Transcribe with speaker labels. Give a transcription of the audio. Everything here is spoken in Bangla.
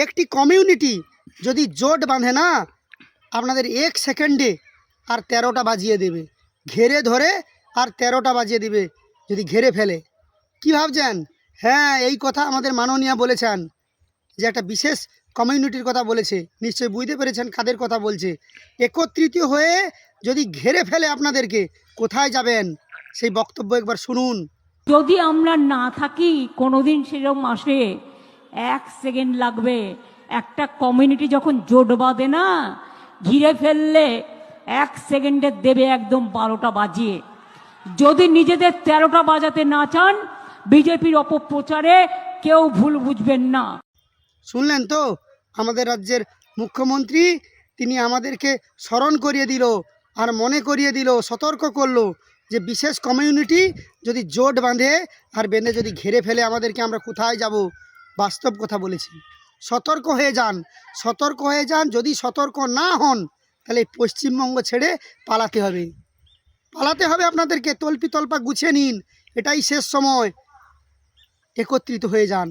Speaker 1: একটি কমিউনিটি যদি জোট বাঁধে না, আপনাদের 1 সেকেন্ডে আর 13টা বাজিয়ে দেবে, ঘেরে ধরে আর 13টা বাজিয়ে দিবে যদি ঘেরে ফেলে। কি ভাবছেন? হ্যাঁ, এই কথা আমাদের মাননীয় বলেছেন, যে একটা বিশেষ কমিউনিটির কথা বলেছে। নিশ্চয়ই বুঝতে পেরেছেন কাদের কথা বলছে। একত্রিত হয়ে যদি ঘেরে ফেলে আপনাদেরকে, কোথায় যাবেন সেই বক্তব্য একবার শুনুন।
Speaker 2: যদি আমরা না থাকি কোনোদিন সেরকম আসে, 1 সেকেন্ড লাগবে। একটা কমিউনিটি যখন জোট বাঁধে না, ঘিরে ফেললে 1 সেকেন্ডে দেবে একদম 12টা বাজিয়ে। যদি নিজেদের 13টা বাজাতে না চান, বিজেপির অপপ্রচারে কেউ ভুল বুঝবেন না।
Speaker 1: শুনলেন তো আমাদের রাজ্যের মুখ্যমন্ত্রী, তিনি আমাদেরকে স্মরণ করিয়ে দিল আর মনে করিয়ে দিল, সতর্ক করলো যে বিশেষ কমিউনিটি যদি জোট বাঁধে আর বেঁধে যদি ঘেরে ফেলে আমাদেরকে, আমরা কোথায় যাব। বাস্তব কথা বলেছি। সতর্ক হয়ে যান, সতর্ক হয়ে যান। যদি সতর্ক না হন তাহলে এই পশ্চিমবঙ্গ ছেড়ে পালাতে হবে, পালাতে হবে আপনাদেরকে। তল্পি তল্পা গুছিয়ে নিন, এটাই শেষ সময়। একত্রিত হয়ে যান।